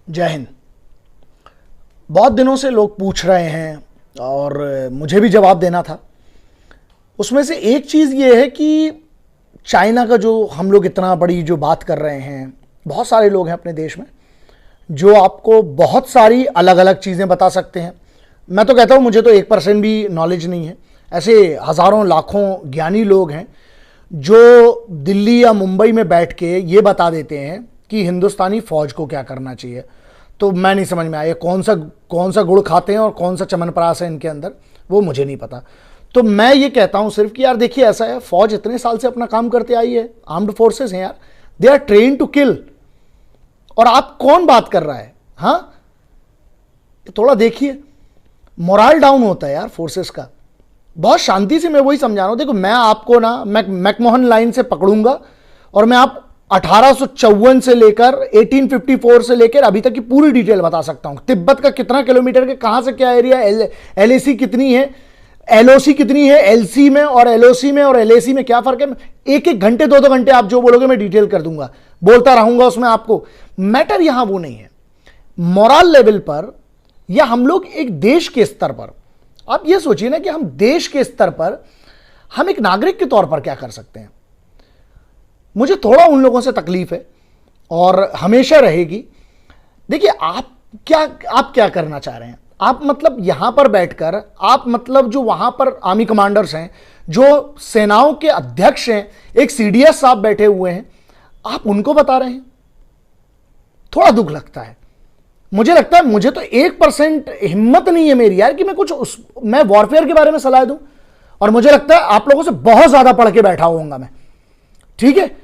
जय हिंद। बहुत दिनों से लोग पूछ रहे हैं और मुझे भी जवाब देना था। उसमें से एक चीज़ ये है कि चाइना का जो हम लोग इतना बड़ी जो बात कर रहे हैं, बहुत सारे लोग हैं अपने देश में जो आपको बहुत सारी अलग अलग चीज़ें बता सकते हैं। मैं तो कहता हूँ मुझे तो 1% भी नॉलेज नहीं है। ऐसे हज़ारों लाखों ज्ञानी लोग हैं जो दिल्ली या मुंबई में बैठ के ये बता देते हैं कि हिंदुस्तानी फ़ौज को क्या करना चाहिए। तो मैं नहीं समझ में आया कौन सा गुड़ खाते हैं और कौन सा चमनप्राश है इनके अंदर, वो मुझे नहीं पता। तो मैं ये कहता हूँ सिर्फ कि यार देखिए, ऐसा है, फ़ौज इतने साल से अपना काम करते आई है, आर्म्ड फोर्सेस हैं यार, they are train to kill. और आप कौन बात कर रहा है? हाँ, थोड़ा देखिए, मोरल डाउन होता है यार फोर्सेस का। बहुत शांति से मैं वही समझा रहा हूँ। देखो, मैं आपको ना मैकमोहन लाइन से पकड़ूंगा और मैं आप 1854 से लेकर 1854 से लेकर अभी तक की पूरी डिटेल बता सकता हूं। तिब्बत का कितना किलोमीटर के कहां से क्या एरिया, एलएसी कितनी है, एलओसी कितनी है, एलसी में और एलओसी में और एलएसी में क्या फर्क है, एक एक घंटे दो घंटे आप जो बोलोगे मैं डिटेल कर दूंगा, बोलता रहूंगा उसमें। आपको मैटर यहां वो नहीं है, मोरल लेवल पर या हम लोग एक देश के स्तर पर। आप ये सोचिए ना कि हम देश के स्तर पर हम एक नागरिक के तौर पर क्या कर सकते हैं। मुझे थोड़ा उन लोगों से तकलीफ है और हमेशा रहेगी। देखिए, आप क्या करना चाह रहे हैं? आप मतलब यहां पर बैठकर आप मतलब जो वहां पर आर्मी कमांडर्स हैं, जो सेनाओं के अध्यक्ष हैं, एक सीडीएस साहब बैठे हुए हैं, आप उनको बता रहे हैं। थोड़ा दुख लगता है। मुझे लगता है मुझे तो 1% हिम्मत नहीं है मेरी यार कि मैं वॉरफेयर के बारे में सलाह दूं। और मुझे लगता है आप लोगों से बहुत ज्यादा पढ़ के बैठा होऊंगा मैं, ठीक है।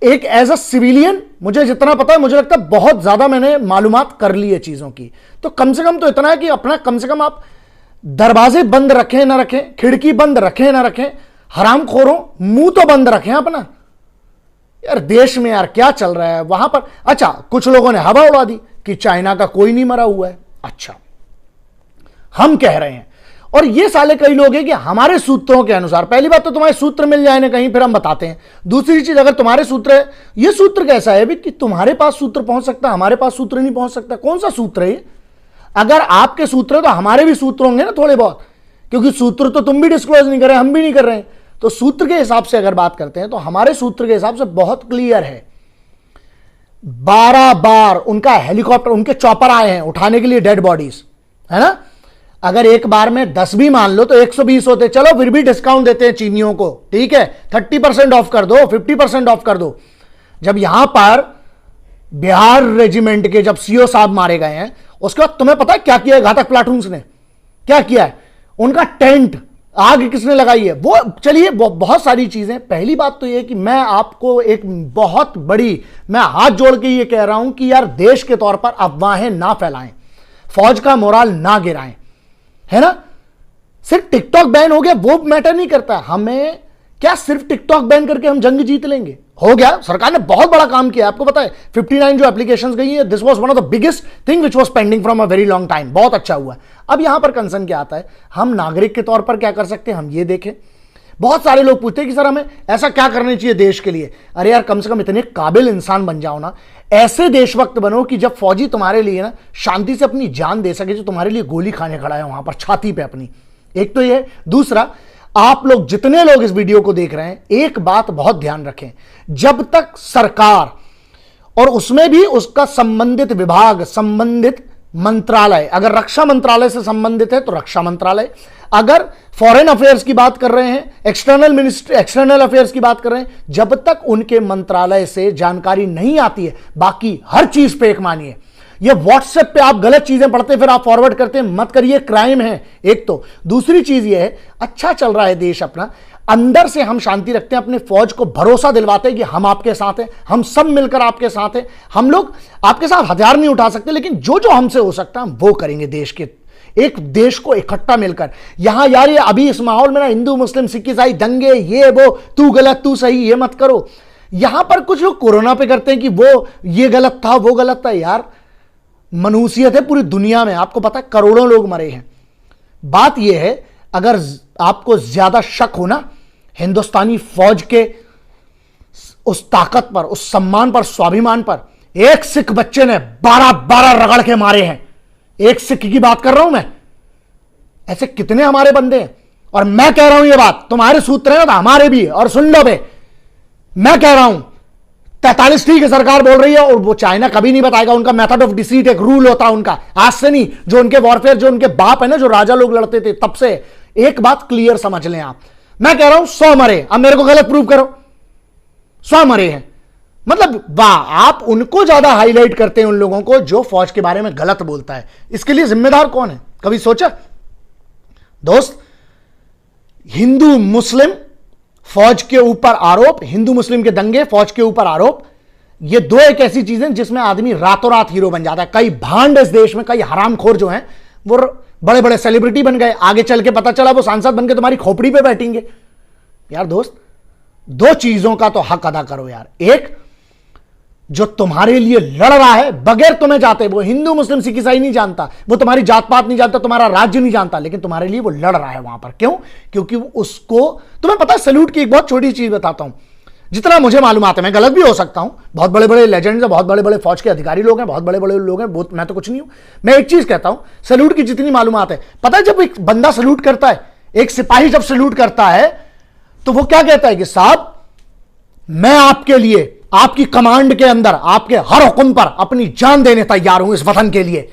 एक एज अ सिविलियन मुझे जितना पता है, मुझे लगता है बहुत ज्यादा मैंने मालूमात कर ली है चीजों की। तो कम से कम तो इतना है कि अपना कम से कम आप दरवाजे बंद रखें ना रखें, खिड़की बंद रखें ना रखें, हरामखोरों मुंह तो बंद रखें अपना। यार देश में यार क्या चल रहा है वहां पर। अच्छा, कुछ लोगों ने हवा उड़ा दी कि चाइना का कोई नहीं मरा हुआ है। अच्छा, हम कह रहे हैं, और ये साले कई लोग हैं कि हमारे सूत्रों के अनुसार। पहली बात तो तुम्हारे सूत्र मिल जाए ना कहीं, फिर हम बताते हैं। दूसरी चीज, अगर तुम्हारे सूत्र है, ये सूत्र कैसा है भी कि तुम्हारे पास सूत्र पहुंच सकता है, हमारे पास सूत्र नहीं पहुंच सकता? कौन सा सूत्र है ये? अगर आपके सूत्र है तो हमारे भी सूत्र होंगे ना थोड़े बहुत, क्योंकि सूत्र तो तुम भी डिस्क्लोज नहीं कर रहे, हम भी नहीं कर रहे हैं। तो सूत्र के हिसाब से अगर बात करते हैं तो हमारे सूत्र के हिसाब से बहुत क्लियर है। 12 बार उनका हेलीकॉप्टर, उनके चॉपर आए हैं उठाने के लिए डेड बॉडीज, है ना। अगर एक बार में 10 भी मान लो तो 120 होते। चलो फिर भी डिस्काउंट देते हैं चीनियों को, ठीक है, 30% ऑफ कर दो, 50% ऑफ कर दो। जब यहां पर बिहार रेजिमेंट के जब सीओ साहब मारे गए हैं, उसके बाद तुम्हें पता है क्या किया है घातक प्लाटून्स ने? क्या किया है? उनका टेंट आग किसने लगाई है? वो चलिए बहुत सारी चीजें। पहली बात तो ये कि मैं आपको एक बहुत बड़ी, मैं हाथ जोड़ के ये कह रहा हूं कि यार देश के तौर पर अफवाहें ना फैलाएं, फौज का मोरल ना गिराएं, है ना। सिर्फ टिकटॉक बैन हो गया वो मैटर नहीं करता। हमें क्या सिर्फ टिकटॉक बैन करके हम जंग जीत लेंगे? हो गया, सरकार ने बहुत बड़ा काम किया। आपको पता है 59 जो एप्लीकेशंस गई है, this was one of the biggest thing which was pending from a very long time. बहुत अच्छा हुआ। अब यहां पर कंसर्न क्या आता है, हम नागरिक के तौर पर क्या कर सकते हैं, हम ये देखें। बहुत सारे लोग पूछते हैं कि सर हमें ऐसा क्या करना चाहिए देश के लिए। अरे यार, कम से कम इतने काबिल इंसान बन जाओ ना, ऐसे देशभक्त बनो कि जब फौजी तुम्हारे लिए ना शांति से अपनी जान दे सके, जो तुम्हारे लिए गोली खाने खड़ा है वहां पर छाती पे अपनी। एक तो ये। दूसरा, आप लोग जितने लोग इस वीडियो को देख रहे हैं, एक बात बहुत ध्यान रखें, जब तक सरकार और उसमें भी उसका संबंधित विभाग, संबंधित मंत्रालय, अगर रक्षा मंत्रालय से संबंधित है तो रक्षा मंत्रालय, अगर फॉरेन अफेयर्स की बात कर रहे हैं, एक्सटर्नल अफेयर्स की बात कर रहे हैं, जब तक उनके मंत्रालय से जानकारी नहीं आती है, बाकी हर चीज फेक मानिए। ये व्हाट्सएप पे आप गलत चीजें पढ़ते फिर आप फॉरवर्ड करते हैं, मत करिए, क्राइम है एक तो। दूसरी चीज ये है, अच्छा चल रहा है देश अपना, अंदर से हम शांति रखते हैं, अपने फौज को भरोसा दिलवाते हैं कि हम आपके साथ हैं, हम सब मिलकर आपके साथ हैं। हम लोग आपके साथ हथियार नहीं उठा सकते, लेकिन जो जो हमसे हो सकता है हम वो करेंगे देश के, एक देश को इकट्ठा मिलकर। यहां यार ये अभी इस माहौल में ना हिंदू मुस्लिम सिख ईसाई दंगे, ये वो, तू गलत तू सही, ये मत करो। यहां पर कुछ लोग कोरोना पे करते हैं कि वो ये गलत था वो गलत था। यार मनुष्यत है पूरी दुनिया में, आपको पता है करोड़ों लोग मरे हैं। बात यह है, अगर आपको ज्यादा शक हो ना हिंदुस्तानी फौज के उस ताकत पर, उस सम्मान पर, स्वाभिमान पर, एक सिख बच्चे ने 12-12 रगड़ के मारे हैं। एक सिख की बात कर रहा हूं मैं। ऐसे कितने हमारे बंदे हैं। और मैं कह रहा हूं ये बात, तुम्हारे सूत्र हैं तो हमारे भी है। और सुन लो बे, मैं कह रहा हूं 43 ठीक है सरकार बोल रही है, और वो चाइना कभी नहीं बताएगा। उनका मेथड ऑफ डिसीट एक रूल होता है उनका, आज से नहीं। जो उनके वॉरफेयर, जो उनके बाप है ना, जो राजा लोग लड़ते थे तब से। एक बात क्लियर समझ लें आप, मैं कह रहा हूं 100 मरे, अब मेरे को गलत प्रूव करो। 100 मरे हैं, मतलब वाह, आप उनको ज्यादा हाईलाइट करते हैं उन लोगों को जो फौज के बारे में गलत बोलता है। इसके लिए जिम्मेदार कौन है, कभी सोचा दोस्त? हिंदू मुस्लिम फौज के ऊपर आरोप, हिंदू मुस्लिम के दंगे, फौज के ऊपर आरोप, ये दो एक ऐसी चीजें जिसमें आदमी रातों रात हीरो बन जाता है। कई भांड इस देश में, कई हरामखोर जो हैं वो बड़े बड़े सेलिब्रिटी बन गए, आगे चल के पता चला वो सांसद बन के तुम्हारी खोपड़ी पे बैठेंगे। यार दोस्त, दो चीजों का तो हक अदा करो यार। एक, जो तुम्हारे लिए लड़ रहा है बगैर तुम्हें जाते, वो हिंदू मुस्लिम सिख ईसाई नहीं जानता, वो तुम्हारी जात पात नहीं जानता, तुम्हारा राज्य नहीं जानता, लेकिन तुम्हारे लिए वो लड़ रहा है वहां पर। क्यों? क्योंकि उसको तुम्हें पता है। सैल्यूट की एक बहुत छोटी चीज बताता हूं, जितना मुझे मालूमात है, मैं गलत भी हो सकता हूं, बहुत बड़े बड़े लेजेंड्स हैं, बहुत बड़े बड़े फौज के अधिकारी लोग हैं, बहुत बड़े बड़े लोग हैं, बहुत, मैं तो कुछ नहीं हूं। मैं एक चीज कहता हूं, सैल्यूट की जितनी मालूमात है, पता है जब एक बंदा सैल्यूट करता है, एक सिपाही जब सैल्यूट करता है, तो वो क्या कहता है कि साहब मैं आपके लिए, आपकी कमांड के अंदर, आपके हर हुक्म पर अपनी जान देने तैयार हूं इस वतन के लिए।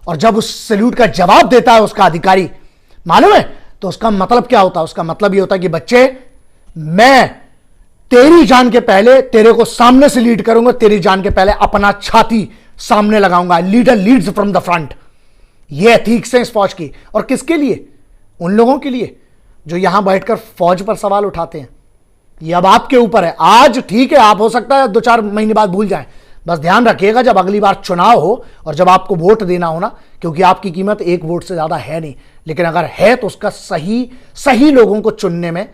और जब उस सैल्यूट का जवाब देता है उसका अधिकारी, मालूम है तो उसका मतलब क्या होता है? उसका मतलब ये होता है कि बच्चे, मैं तेरी जान के पहले तेरे को सामने से लीड करूंगा, तेरी जान के पहले अपना छाती सामने लगाऊंगा। Leader leads from the front. ये एथिक्स है इस फौज की। और किसके लिए? उन लोगों के लिए जो यहां बैठकर फौज पर सवाल उठाते हैं। ये अब आपके ऊपर है। आज ठीक है, आप हो सकता है 2-4 महीने बाद भूल जाएं, बस ध्यान रखिएगा जब अगली बार चुनाव हो और जब आपको वोट देना हो ना, क्योंकि आपकी कीमत एक वोट से ज्यादा है नहीं, लेकिन अगर है तो उसका सही लोगों को चुनने में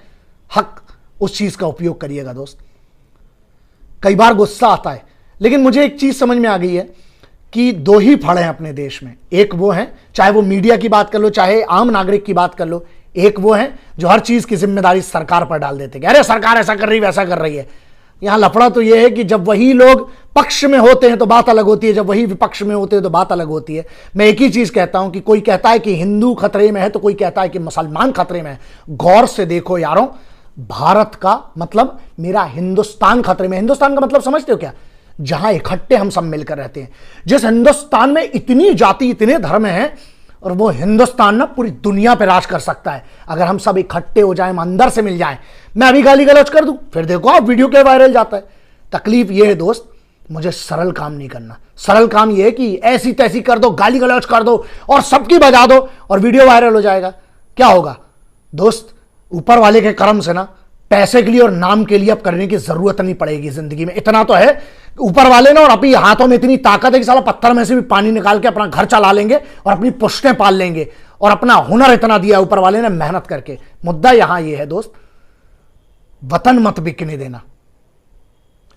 हक, उस चीज का उपयोग करिएगा दोस्त। कई बार गुस्सा आता है, लेकिन मुझे एक चीज समझ में आ गई है कि दो ही फड़ हैं अपने देश में। एक वो है, चाहे वो मीडिया की बात कर लो, चाहे आम नागरिक की बात कर लो, एक वो है जो हर चीज की जिम्मेदारी सरकार पर डाल देते हैं। अरे सरकार ऐसा कर रही है, वैसा कर रही है। यहां लफड़ा तो यह है कि जब वही लोग पक्ष में होते हैं तो बात अलग होती है, जब वही विपक्ष में होते हैं तो बात अलग होती है। मैं एक ही चीज कहता हूं कि कोई कहता है कि हिंदू खतरे में है तो कोई कहता है कि मुसलमान खतरे में है। गौर से देखो यारों, भारत का मतलब मेरा हिंदुस्तान खतरे में। हिंदुस्तान का मतलब समझते हो क्या? जहां इकट्ठे हम सब मिलकर रहते हैं। जिस हिंदुस्तान में इतनी जाति, इतने धर्म हैं, और वो हिंदुस्तान ना पूरी दुनिया पे राज कर सकता है अगर हम सब इकट्ठे हो जाएं, हम अंदर से मिल जाएं। मैं अभी गाली गलौज कर दूं, फिर देखो आप वीडियो के वायरल जाता है। तकलीफ ये है दोस्त, मुझे सरल काम नहीं करना। सरल काम ये है कि ऐसी तैसी कर दो, गाली गलौज कर दो और सबकी बजा दो और वीडियो वायरल हो जाएगा। क्या होगा दोस्त? ऊपर वाले के कर्म से ना पैसे के लिए और नाम के लिए अब करने की जरूरत नहीं पड़ेगी जिंदगी में। इतना तो है ऊपर वाले ना, और अपनी हाथों में इतनी ताकत है कि साला पत्थर में से भी पानी निकाल के अपना घर चला लेंगे और अपनी पुश्तें पाल लेंगे। और अपना हुनर इतना दिया ऊपर वाले ने मेहनत करके। मुद्दा यहां यह है दोस्त, वतन मत बिकने देना।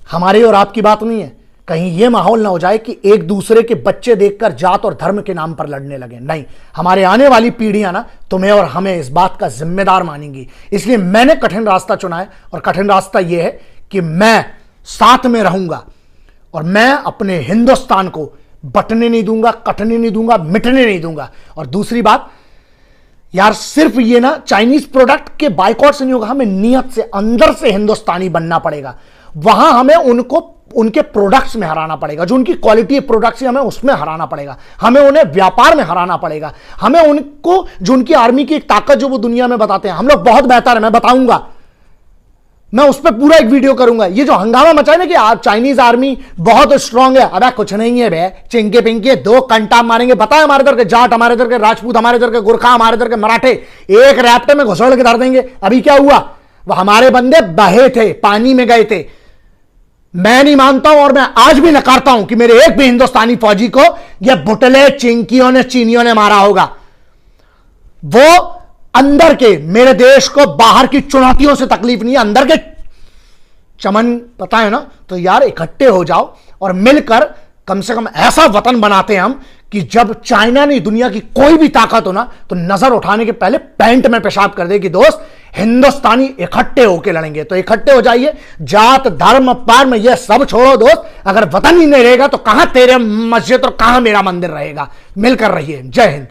हमारी और आपकी बात नहीं है। कहीं यह माहौल ना हो जाए कि एक दूसरे के बच्चे देखकर जात और धर्म के नाम पर लड़ने लगे। नहीं, हमारे आने वाली पीढ़ियां ना तुम्हें और हमें इस बात का जिम्मेदार मानेंगी। इसलिए मैंने कठिन रास्ता चुना है, और कठिन रास्ता यह है कि मैं साथ में रहूंगा और मैं अपने हिंदुस्तान को बटने नहीं दूंगा, कटने नहीं दूंगा, मिटने नहीं दूंगा। और दूसरी बात यार, सिर्फ ये ना चाइनीज प्रोडक्ट के बाइकआउट से नहीं होगा, हमें नियत से, अंदर से हिंदुस्तानी बनना पड़ेगा। वहां हमें उनको उनके प्रोडक्ट्स में हराना पड़ेगा, जो उनकी क्वालिटी प्रोडक्ट्स है हमें उसमें हराना पड़ेगा। हमें उन्हें व्यापार में हराना पड़ेगा। हमें उनको, जो उनकी आर्मी की एक ताकत जो वो दुनिया में बताते हैं, हम लोग बहुत बेहतर है, मैं बताऊंगा, मैं उस पर पूरा एक वीडियो करूंगा। ये जो हंगामा मचाए ना कि आप चाइनीज आर्मी बहुत स्ट्रांग है, अबे कुछ नहीं है बे, चिंके पिंके 2 कंटा मारेंगे। पता है हमारे इधर के जाट, हमारे इधर के राजपूत, हमारे इधर के गुरखा, हमारे इधर के मराठे एक रैप्टे में घुसड़ के धर देंगे। अभी क्या हुआ? वो हमारे बंदे बहे थे, पानी में गए थे। मैं नहीं मानता हूं और मैं आज भी नकारता हूं कि मेरे एक भी हिंदुस्तानी फौजी को ये बुटले चिंकियों ने, चीनियों ने मारा होगा। वो अंदर के, मेरे देश को बाहर की चुनौतियों से तकलीफ नहीं है, अंदर के चमन पता है ना। तो यार इकट्ठे हो जाओ और मिलकर कम से कम ऐसा वतन बनाते हैं हम कि जब चाइना नहीं, दुनिया की कोई भी ताकत हो ना, तो नजर उठाने के पहले पैंट में पेशाब कर दे कि दोस्त हिंदुस्तानी इकट्ठे होकर लड़ेंगे। तो इकट्ठे हो जाइए, जात धर्म पर्म ये सब छोड़ो दोस्त। अगर वतन ही नहीं रहेगा तो कहां तेरे मस्जिद और कहां मेरा मंदिर रहेगा। मिलकर रहिए। जय हिंद।